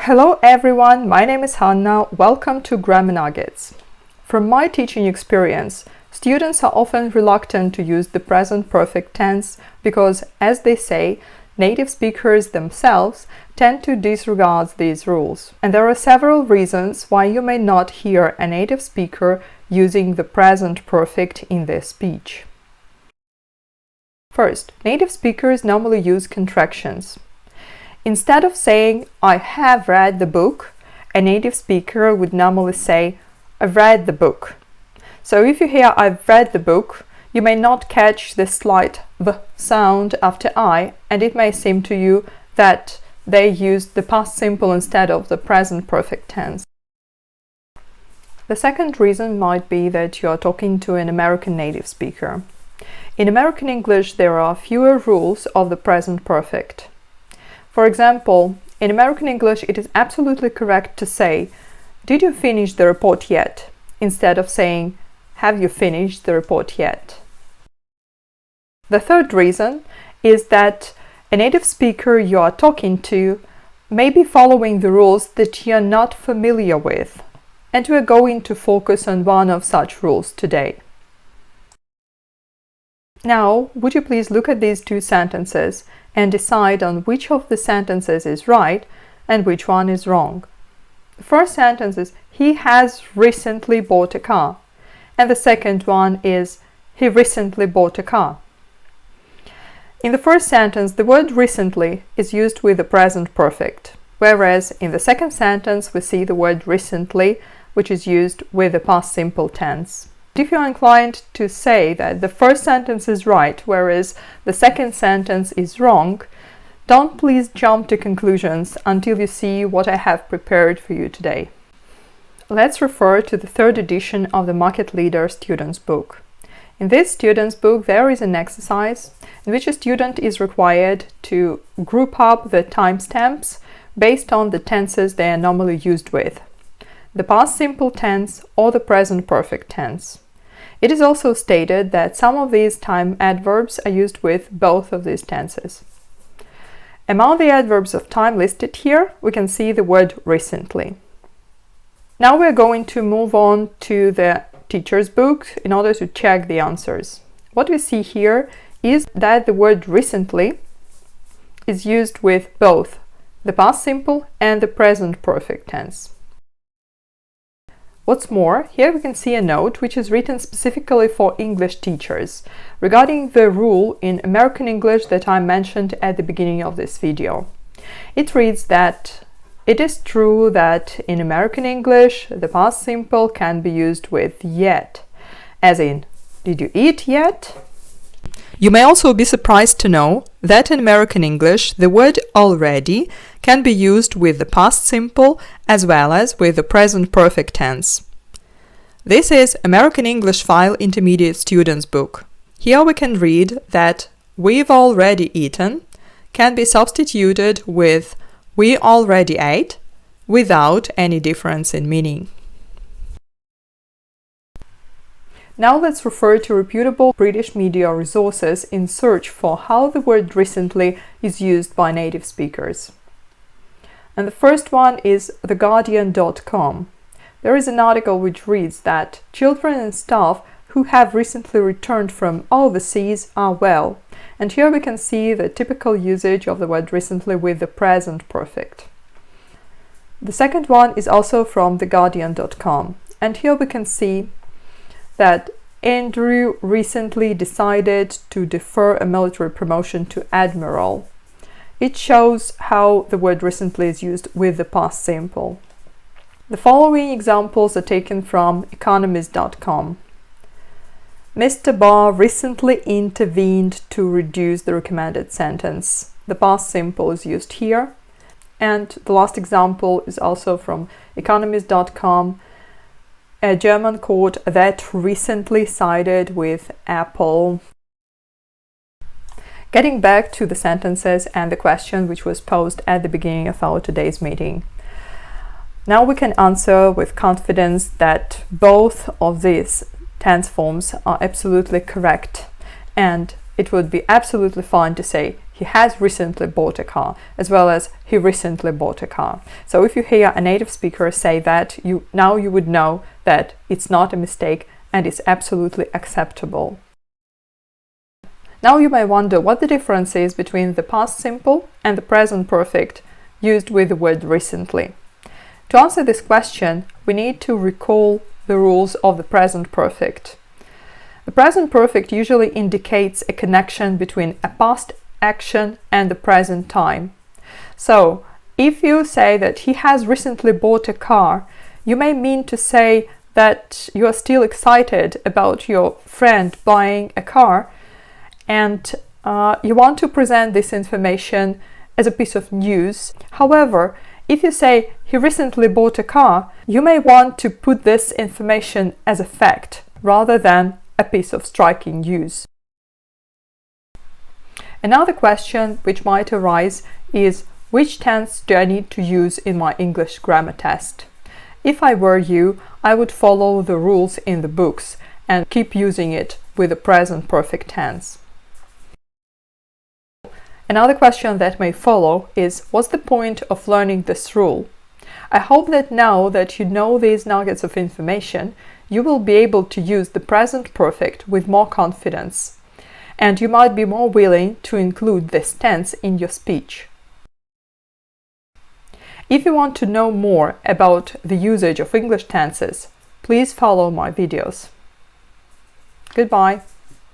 Hello everyone, my name is Hanna. Welcome to Grammar Nuggets. From my teaching experience, students are often reluctant to use the present perfect tense because, as they say, native speakers themselves tend to disregard these rules. And there are several reasons why you may not hear a native speaker using the present perfect in their speech. First, native speakers normally use contractions. Instead of saying, "I have read the book," a native speaker would normally say, "I've read the book." So if you hear "I've read the book," you may not catch the slight "v" sound after "I," and it may seem to you that they used the past simple instead of the present perfect tense. The second reason might be that you are talking to an American native speaker. In American English, there are fewer rules of the present perfect. For example, in American English, it is absolutely correct to say, "Did you finish the report yet?" instead of saying, "Have you finished the report yet?" The third reason is that a native speaker you are talking to may be following the rules that you are not familiar with, and we are going to focus on one of such rules today. Now, would you please look at these two sentences and decide on which of the sentences is right and which one is wrong. The first sentence is, "He has recently bought a car," and the second one is, "He recently bought a car." In the first sentence, the word recently is used with the present perfect, whereas in the second sentence we see the word recently, which is used with the past simple tense. If you're inclined to say that the first sentence is right, whereas the second sentence is wrong, don't please jump to conclusions until you see what I have prepared for you today. Let's refer to the third edition of the Market Leader Student's Book. In this student's book, there is an exercise in which a student is required to group up the timestamps based on the tenses they are normally used with, the past simple tense or the present perfect tense. It is also stated that some of these time adverbs are used with both of these tenses. Among the adverbs of time listed here, we can see the word recently. Now we're going to move on to the teacher's book in order to check the answers. What we see here is that the word recently is used with both the past simple and the present perfect tense. What's more, here we can see a note which is written specifically for English teachers regarding the rule in American English that I mentioned at the beginning of this video. It reads that it is true that in American English the past simple can be used with yet, as in, "Did you eat yet?" You may also be surprised to know that in American English the word already can be used with the past simple as well as with the present perfect tense. This is American English File Intermediate Students Book. Here we can read that "we've already eaten" can be substituted with "we already ate" without any difference in meaning. Now let's refer to reputable British media resources in search for how the word recently is used by native speakers. And the first one is theguardian.com. There is an article which reads that children and staff who have recently returned from overseas are well. And here we can see the typical usage of the word recently with the present perfect. The second one is also from theguardian.com. And here we can see that Andrew recently decided to defer a military promotion to admiral. It shows how the word recently is used with the past simple. The following examples are taken from economist.com. Mr. Barr recently intervened to reduce the recommended sentence. The past simple is used here. And the last example is also from economist.com. A German court that recently sided with Apple. Getting back to the sentences and the question which was posed at the beginning of our today's meeting. Now we can answer with confidence that both of these tense forms are absolutely correct, and it would be absolutely fine to say, he has recently bought a car, as well as he recently bought a car. So if you hear a native speaker say that, now you would know that it's not a mistake and it's absolutely acceptable. Now you may wonder what the difference is between the past simple and the present perfect used with the word recently. To answer this question, we need to recall the rules of the present perfect. The present perfect usually indicates a connection between a past action and the present time. So, if you say that he has recently bought a car, you may mean to say that you are still excited about your friend buying a car, and you want to present this information as a piece of news. However, if you say he recently bought a car, you may want to put this information as a fact rather than a piece of striking news. Another question which might arise is, which tense do I need to use in my English grammar test? If I were you, I would follow the rules in the books and keep using it with the present perfect tense. Another question that may follow is, what's the point of learning this rule? I hope that now that you know these nuggets of information, you will be able to use the present perfect with more confidence, and you might be more willing to include this tense in your speech. If you want to know more about the usage of English tenses, please follow my videos. Goodbye.